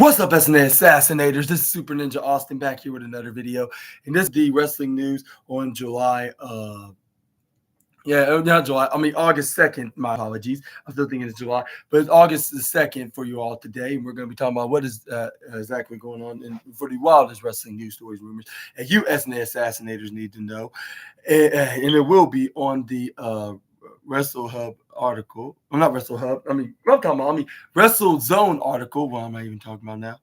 What's up, SNA Assassinators? This is Super Ninja Austin back here with another video. And this is the wrestling news on not July. August 2nd. My apologies. I'm still thinking it's July, but it's August the 2nd for you all today. And we're going to be talking about what is exactly going on for the wildest wrestling news stories, rumors, and you SNA Assassinators need to know. And it will be on the Wrestle Hub article. Well, not Wrestle Hub. What I'm talking about. Wrestle Zone article. What am I even talking about now?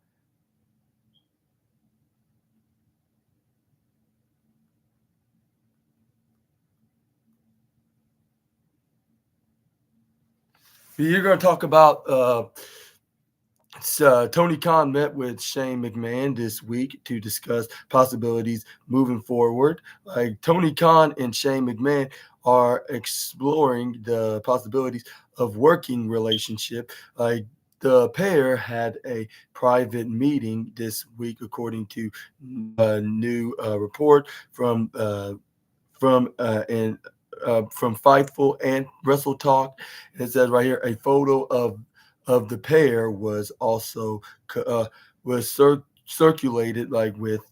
You're going to talk about Tony Khan met with Shane McMahon this week to discuss possibilities moving forward. Like Tony Khan and Shane McMahon are exploring the possibilities of working relationship. Like the pair had a private meeting this week, according to a new report from Fightful and Wrestle Talk. And it says right here, a photo of the pair was also circulated, like with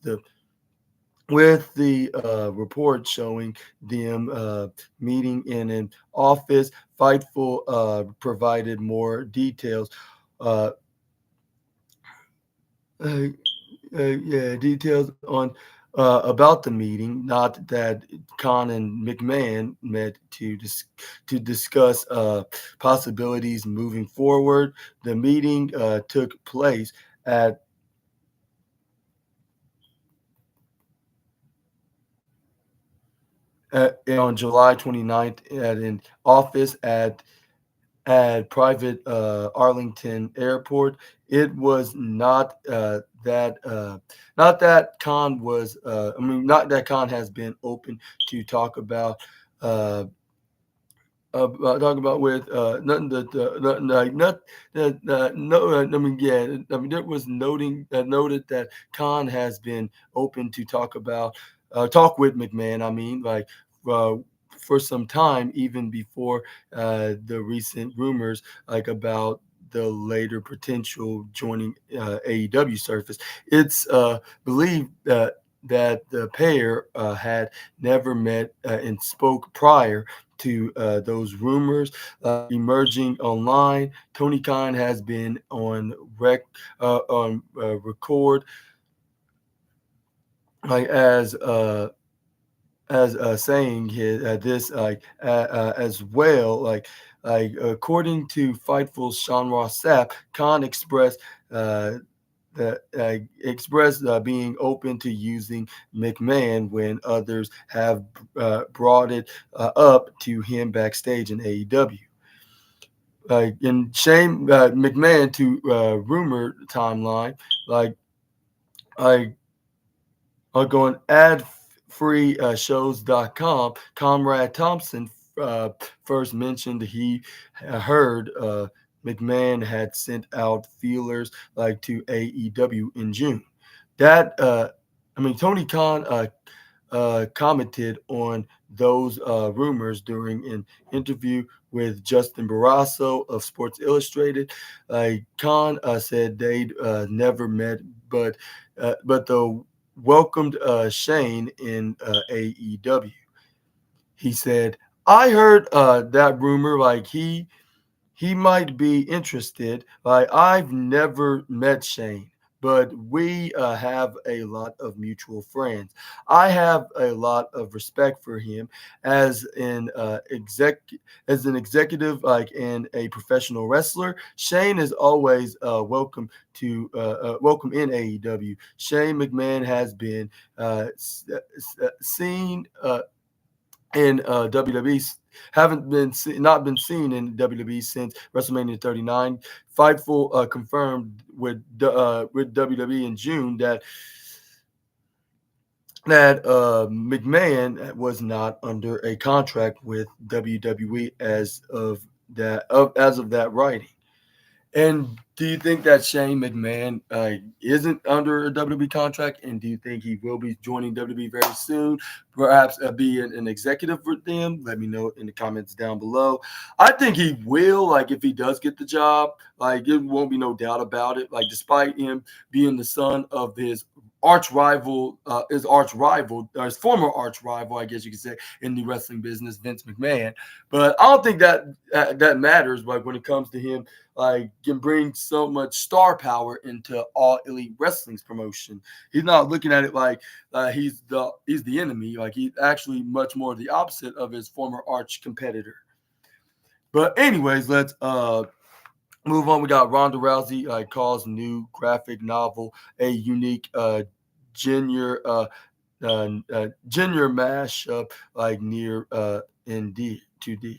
the report showing them meeting in an office. Fightful provided more details. Details on about the meeting. Not that Khan and McMahon met to discuss possibilities moving forward. The meeting took place at on July 29th at an office at private Arlington Airport. It was not not that Khan was not that Khan has been open to talk about talking about with nothing that like not that no there was noted that Khan has been open to talk with McMahon. For some time, even before the recent rumors like about the later potential joining AEW surface. It's believed that the pair had never met and spoke prior to those rumors emerging online. Tony Khan has been on record like as saying this as well, like according to Fightful's Sean Ross Sapp, Khan expressed being open to using McMahon when others have brought it up to him backstage in AEW. And Shane McMahon to rumor timeline, going adfreeshows.com, Comrade Thompson first mentioned he heard McMahon had sent out feelers to AEW in June. Tony Khan commented on those rumors during an interview with Justin Barrasso of Sports Illustrated. Khan said they'd never met, but the welcomed Shane in AEW. He said, "I heard that rumor, he might be interested. I've never met Shane, but we have a lot of mutual friends. I have a lot of respect for him as an executive, and a professional wrestler. Shane is always welcome in AEW. Shane McMahon has been seen in WWE." Not been seen in WWE since WrestleMania 39. Fightful confirmed with WWE in June that McMahon was not under a contract with WWE as of that writing. And Do you think that Shane McMahon isn't under a WWE contract, and do you think he will be joining WWE very soon? Perhaps be an executive with them. Let me know in the comments down below. I think he will. Like if he does get the job, like it won't be no doubt about it. Like despite him being the son of his former arch rival, I guess you could say, in the wrestling business, Vince McMahon. But I don't think that matters. Like when it comes to him can bring so much star power into all elite wrestling's promotion. He's not looking at it like he's the enemy. Like he's actually much more the opposite of his former arch competitor. But anyways, let's move on. We got Ronda Rousey calls new graphic novel a unique junior junior mashup like near and dear to dear.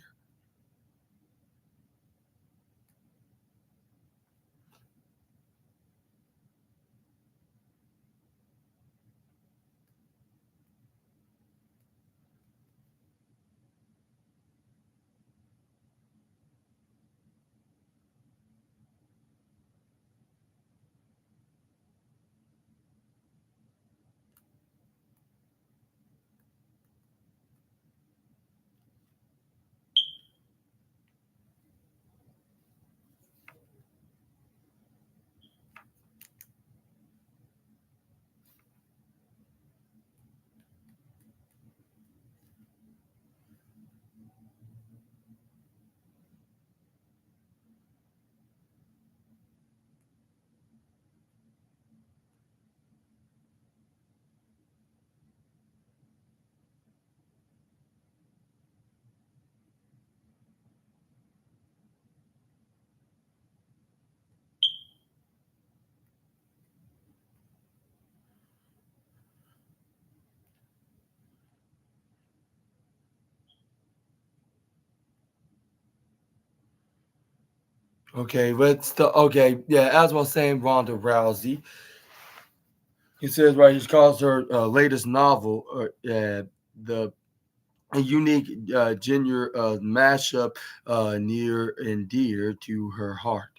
Okay, okay, yeah. As I was saying, Ronda Rousey. He says right. He calls her latest novel, the a unique gender mashup near and dear to her heart.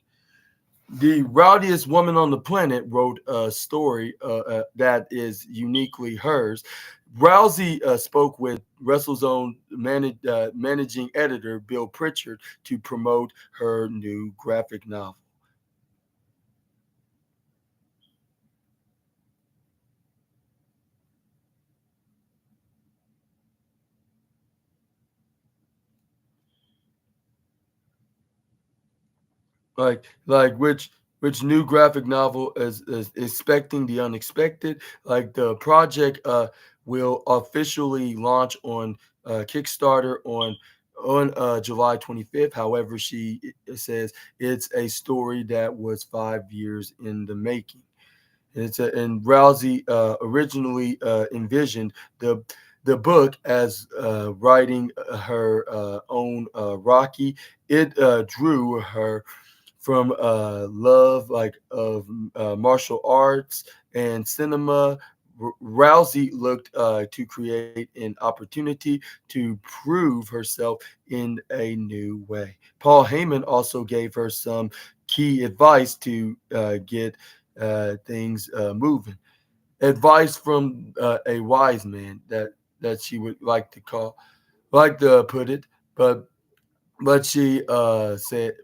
The rowdiest woman on the planet wrote a story that is uniquely hers. Rousey spoke with Wrestle's own managing editor, Bill Pritchard, to promote her new graphic novel. Like which new graphic novel is expecting the unexpected. Like the project will officially launch on Kickstarter on July 25th. However, she says it's a story that was 5 years in the making. And Rousey originally envisioned the book as writing her own Rocky. It drew her from love of martial arts and cinema. Rousey looked to create an opportunity to prove herself in a new way. Paul Heyman also gave her some key advice to get things moving. Advice from a wise man that she would like to put it, but she said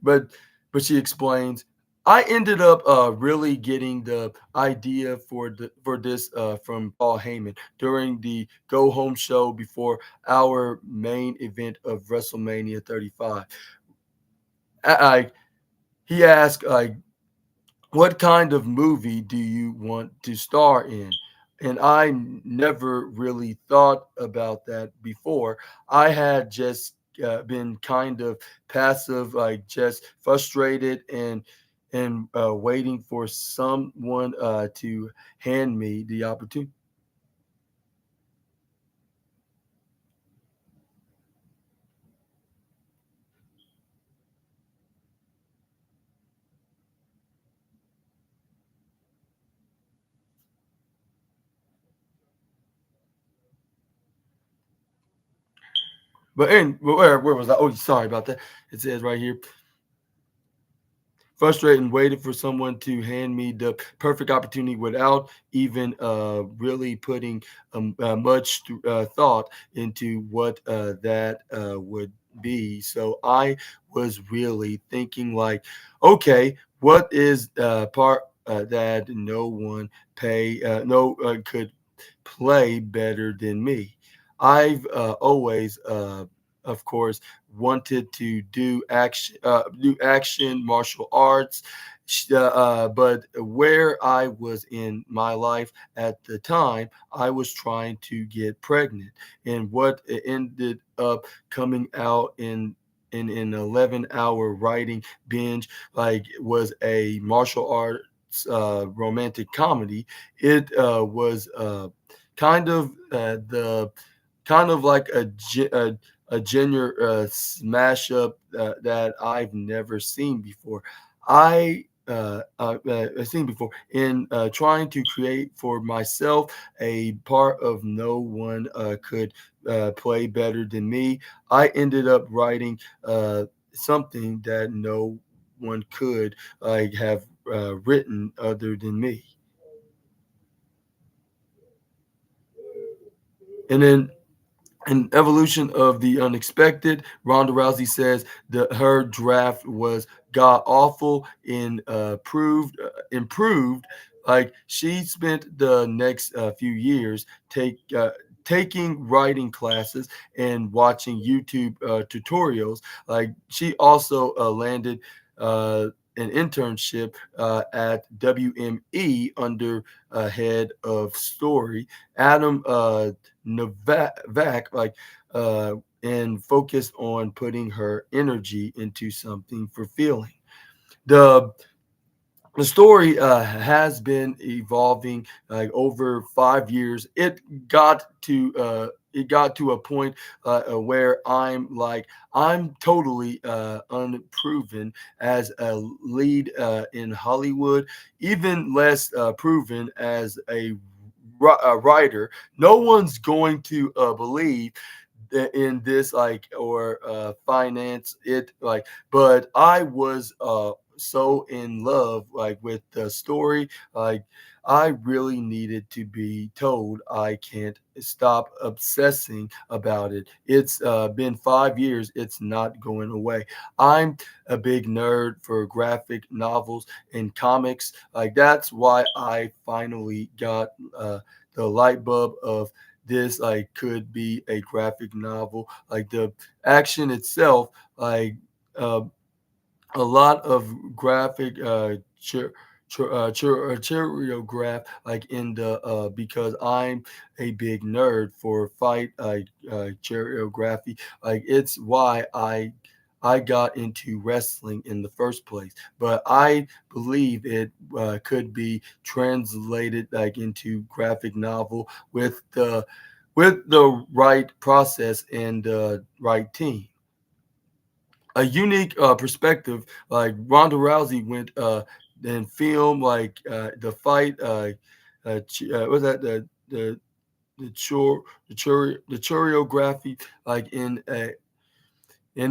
but she explains, I ended up really getting the idea for this from Paul Heyman during the go home show before our main event of WrestleMania 35. I He asked what kind of movie do you want to star in? And I never really thought about that before. I had just been kind of passive, like just frustrated and waiting for someone to hand me the opportunity. But where was I? Oh, sorry about that. It says right here. frustrated and waited for someone to hand me the perfect opportunity without even really putting much thought into what that would be. So I was really thinking like, okay, what is part that no one pay no could play better than me? I've always of course wanted to do action martial arts, but where I was in my life at the time, I was trying to get pregnant, and what ended up coming out in an 11-hour writing binge like was a martial arts romantic comedy. It was kind of the kind of like a gender smash up that I've never seen before. I've seen before in trying to create for myself a part of no one could play better than me. I ended up writing something that no one could like have written other than me. And then an evolution of the unexpected. Ronda Rousey says that her draft was god awful and improved. Like she spent the next few years taking writing classes and watching YouTube tutorials. Like she also landed an internship at WME under head of story Adam Novak, and focused on putting her energy into something fulfilling. The the story has been evolving like over 5 years. It got to a point where I'm totally unproven as a lead in Hollywood, even less proven as a writer. No one's going to believe in this like or finance it like, but I was so in love like with the story. Like I really needed to be told. I can't stop obsessing about it. It's been 5 years. It's not going away. I'm a big nerd for graphic novels and comics. Like that's why I finally got the light bulb of this like could be a graphic novel. Like the action itself, like uh, a lot of graphic choreograph like in the because I'm a big nerd for fight choreography. Like it's why I got into wrestling in the first place, but I believe it could be translated like into graphic novel with the right process and the right team. A unique perspective. Like Ronda Rousey went and filmed like the fight. Was that the choreography like in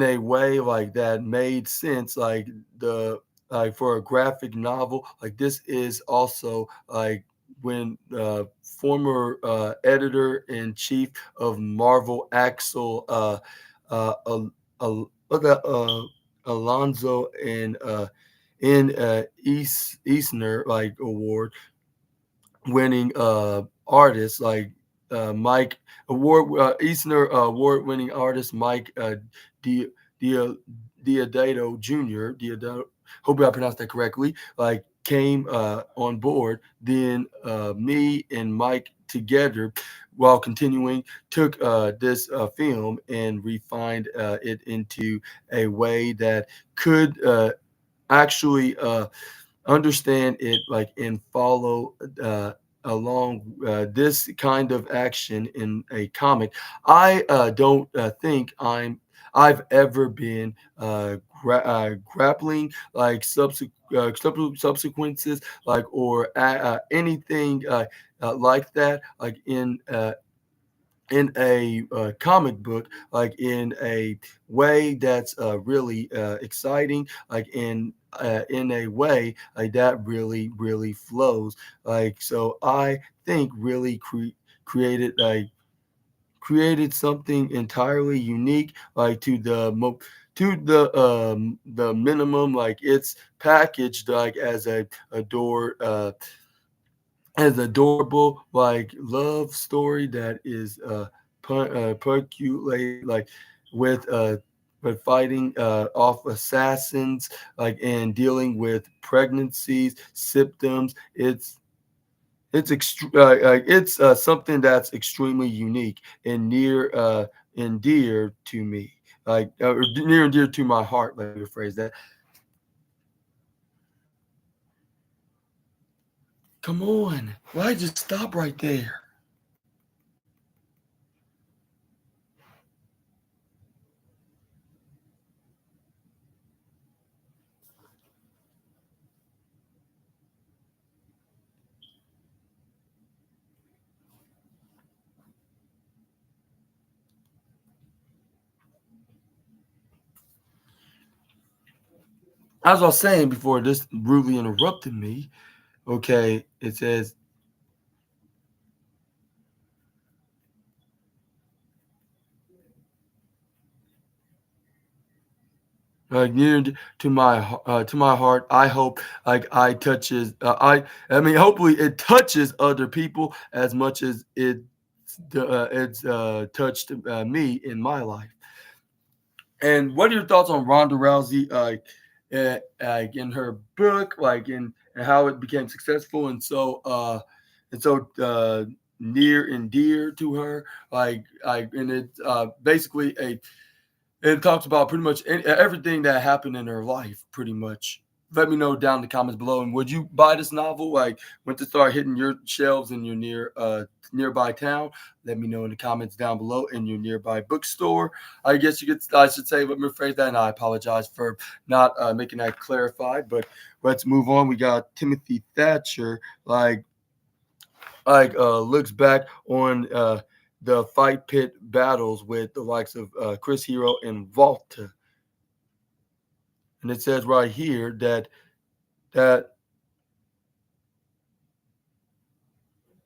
a way like that made sense. Like the like for a graphic novel, like this is also like when former editor in chief of Marvel Axel what that Alonzo and Eastner like award winning artists like Mike award Eastner award winning artist Mike Di, Dia, Diodato Jr. Diodato, hope I pronounced that correctly. Like came on board, then me and Mike together while continuing took this film and refined it into a way that could actually understand it like and follow along this kind of action in a comic. I don't think I've ever been grappling like subsequences like or anything like that like in a comic book like in a way that's really exciting like in in a way like that really flows. Like so, I think really created something entirely unique, like to the minimum, like it's packaged like as adorable like love story that is percolated like with fighting off assassins like and dealing with pregnancies symptoms. It's something that's extremely unique and near and dear to me, like or near and dear to my heart. Let me rephrase that. Come on, why just stop right there? As I was saying before, this rudely interrupted me. Okay, it says near to my heart. I hope like I mean hopefully it touches other people as much as it's touched me in my life. And what are your thoughts on Ronda Rousey, like in her book, like in and how it became successful and so near and dear to her, and it's basically a it talks about pretty much everything that happened in her life, pretty much. Let me know down in the comments below. And would you buy this novel? Like, when to start hitting your shelves in your nearby town? Let me know in the comments down below in your nearby bookstore. I guess I should say, let me rephrase that, and I apologize for not making that clarified. But let's move on. We got Timothy Thatcher, looks back on the fight pit battles with the likes of Chris Hero and Volta, and it says right here that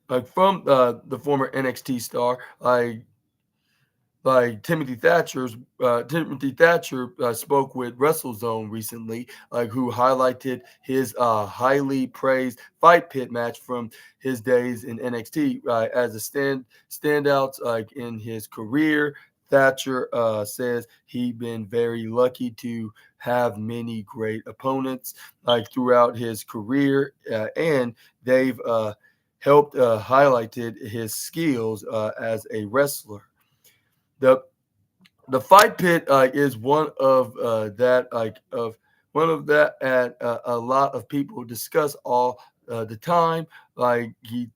like from the former NXT star, Timothy Thatcher spoke with WrestleZone recently, like who highlighted his highly praised fight pit match from his days in NXT as a standouts like in his career. Thatcher says he been very lucky to have many great opponents like throughout his career, and they've helped highlighted his skills as a wrestler. The the fight pit is one of that and a lot of people discuss all the time. Like he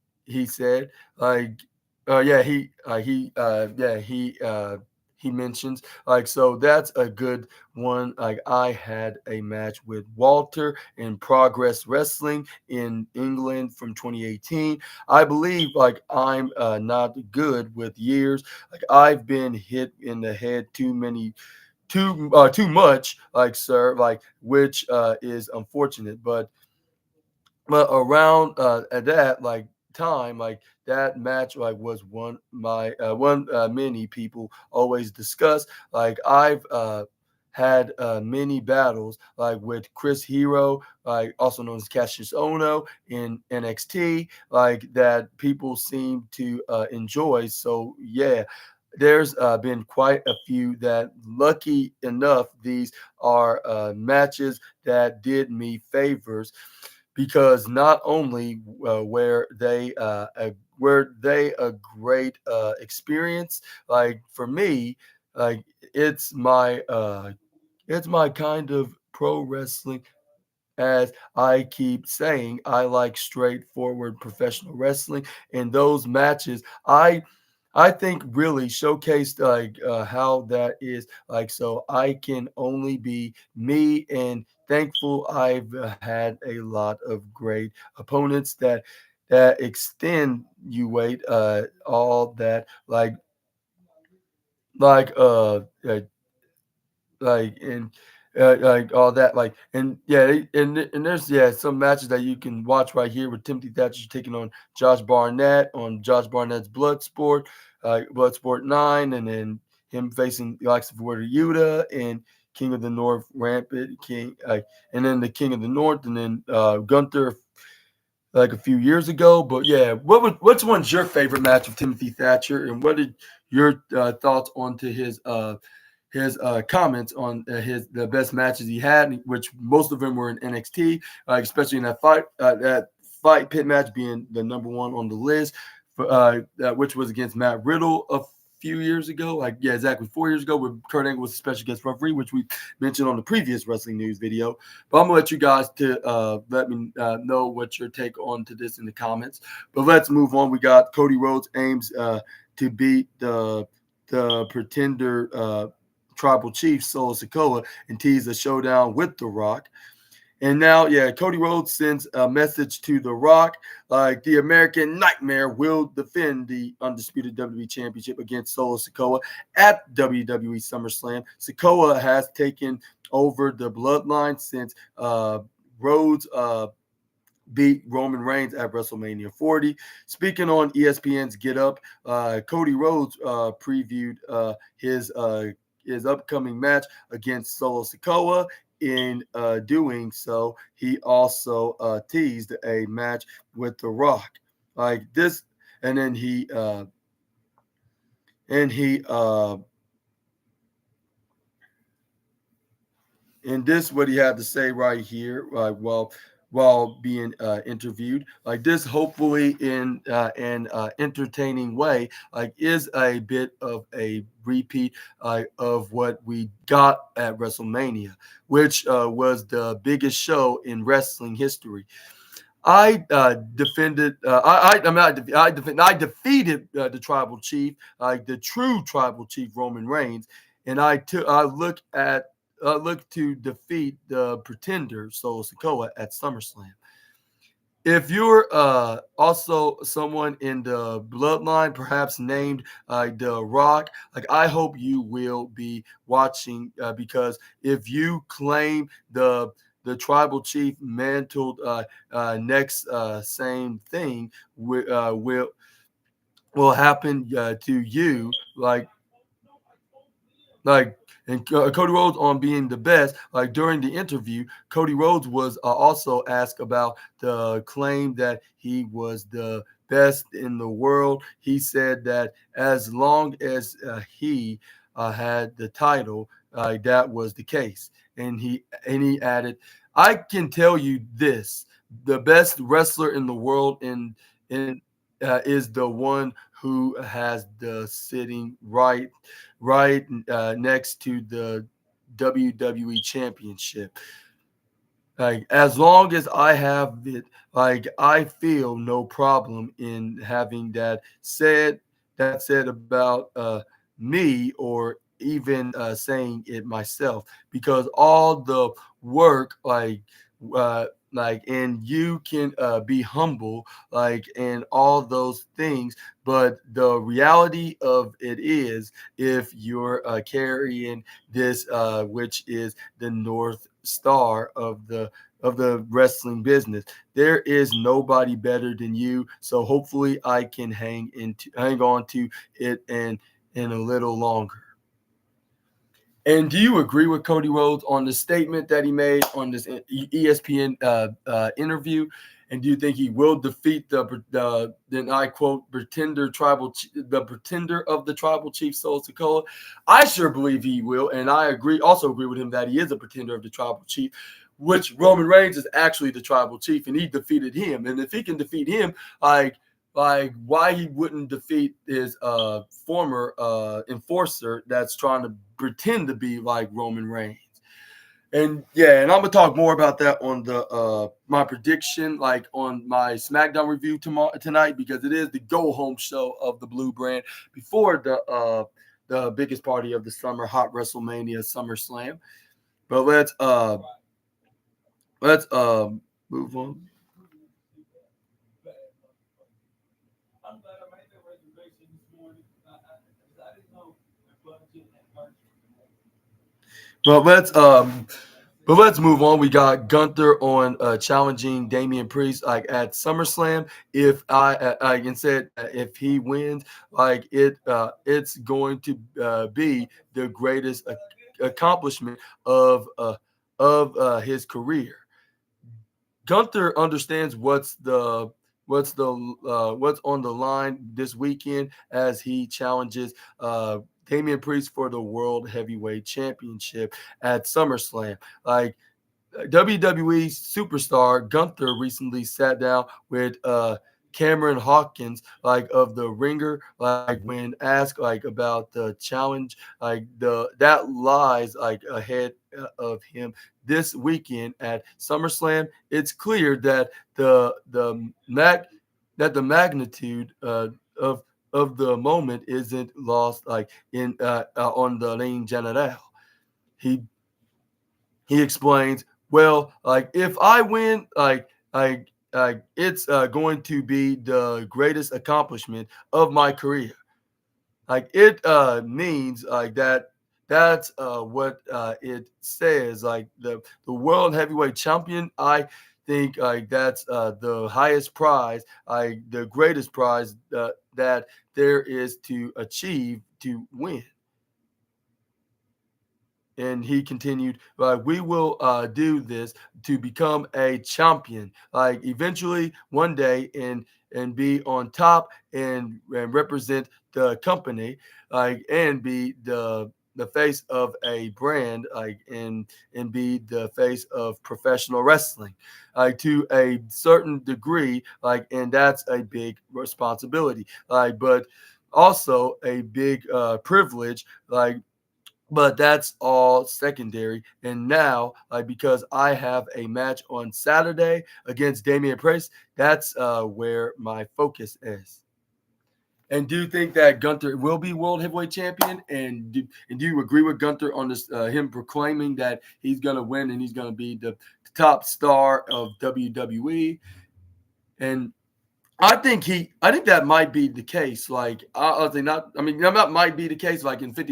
said, like yeah he mentions like so that's a good one. Like I had a match with Walter in Progress Wrestling in England from 2018. I believe like I'm not good with years, like I've been hit in the head too much, like sir, like which is unfortunate. But around at that like time, like that match like was one many people always discuss. Like I've had many battles like with Chris Hero, like also known as Cassius Ono in NXT, like that people seem to enjoy. So yeah, there's been quite a few that lucky enough these are matches that did me favors, because not only were they a great experience, like for me, like it's my it's my kind of pro wrestling. As I keep saying, I like straightforward professional wrestling, and those matches I think really showcased like how that is like. So I can only be me, and thankful I've had a lot of great opponents that extend you weight all that like like uh like and like all that, like, and yeah, and there's some matches that you can watch right here with Timothy Thatcher taking on Josh Barnett's Bloodsport 9, and then him facing the likes of Wheeler Yuta and King of the North Rampant King, and then the King of the North, and then Gunther like a few years ago. But yeah, which one's your favorite match of Timothy Thatcher, and what are your thoughts onto his comments on his the best matches he had, which most of them were in NXT, especially in that fight pit match being the number one on the list, which was against Matt Riddle a few years ago, like yeah, exactly 4 years ago, with Kurt Angle was a special guest referee, which we mentioned on the previous wrestling news video. But I'm gonna let you guys to let me know what your take on to this in the comments. But let's move on. We got Cody Rhodes aims to beat the Pretender Tribal Chief Solo Sikoa and tease a showdown with The Rock. And now, yeah, Cody Rhodes sends a message to The Rock, like the American Nightmare will defend the undisputed WWE Championship against Solo Sikoa at WWE SummerSlam. Sikoa has taken over the bloodline since Rhodes beat Roman Reigns at WrestleMania 40. Speaking on ESPN's Get Up, Cody Rhodes previewed his upcoming match against Solo Sikoa. In doing so, he also teased a match with The Rock, like this, and then he and this what he had to say right here, while being interviewed, like this, hopefully in an entertaining way, like is a bit of a repeat of what we got at WrestleMania, which was the biggest show in wrestling history. I defended. I defeated the tribal chief, like the true tribal chief Roman Reigns, and I look to defeat the pretender Solo Sikoa at SummerSlam. If you're also someone in the bloodline, perhaps named The Rock, like I hope you will be watching, because if you claim the tribal chief mantled next, same thing will happen to you, like and Cody Rhodes on being the best. Like during the interview, Cody Rhodes was also asked about the claim that he was the best in the world. He said that as long as he had the title, that was the case. And he added, "I can tell you this: the best wrestler in the world is the one who has the sitting right next to the WWE Championship. Like as long as I have it, like I feel no problem in having that said about me, or even saying it myself, because all the work, uh, and you can be humble, and all those things, but the reality of it is, if you're carrying this, which is the North Star of the wrestling business, there is nobody better than you. So hopefully I can hang on to it and a little longer." And do you agree with Cody Rhodes on the statement that he made on this ESPN interview? And do you think he will defeat then I quote, the pretender of the tribal chief, Solo Sikoa? I sure believe he will, and also agree with him that he is a pretender of the tribal chief, which Roman Reigns is actually the tribal chief, and he defeated him. And if he can defeat him, why he wouldn't defeat his former enforcer that's trying to pretend to be like Roman Reigns. And yeah, and I'm gonna talk more about that on the my prediction, like on my SmackDown review tonight, because it is the go home show of the Blue Brand before the biggest party of the summer, Hot WrestleMania SummerSlam. But let's move on. But let's move on. We got Gunther on challenging Damian Priest like at SummerSlam. If I can said if he wins, it's going to be the greatest accomplishment of his career. Gunther understands what's on the line this weekend as he challenges Damian Priest for the World Heavyweight Championship at SummerSlam. Like WWE superstar Gunther recently sat down with Cameron Hawkins, like of the Ringer, like when asked like about the challenge, like the that lies like ahead of him this weekend at SummerSlam. It's clear that the magnitude of the moment isn't lost like in on the lane general. He he explains, well, like if I win, it's going to be the greatest accomplishment of my career. Like it means like that. That's what it says. Like the world heavyweight champion. I think like that's the highest prize, like the greatest prize that there is to achieve to win. And he continued, like, we will do this to become a champion, like eventually one day, and be on top and represent the company, like, and be the face of a brand, like, and be the face of professional wrestling, like to a certain degree, like, and that's a big responsibility, like, but also a big privilege, like, but that's all secondary. And now, like because I have a match on Saturday against Damian Priest, that's where my focus is. And do you think that Gunther will be world heavyweight champion? And do you agree with Gunther on this? Him proclaiming that he's going to win and he's going to be the top star of WWE. And I think that might be the case. Like I think not. I mean, that might be the case. Like in 50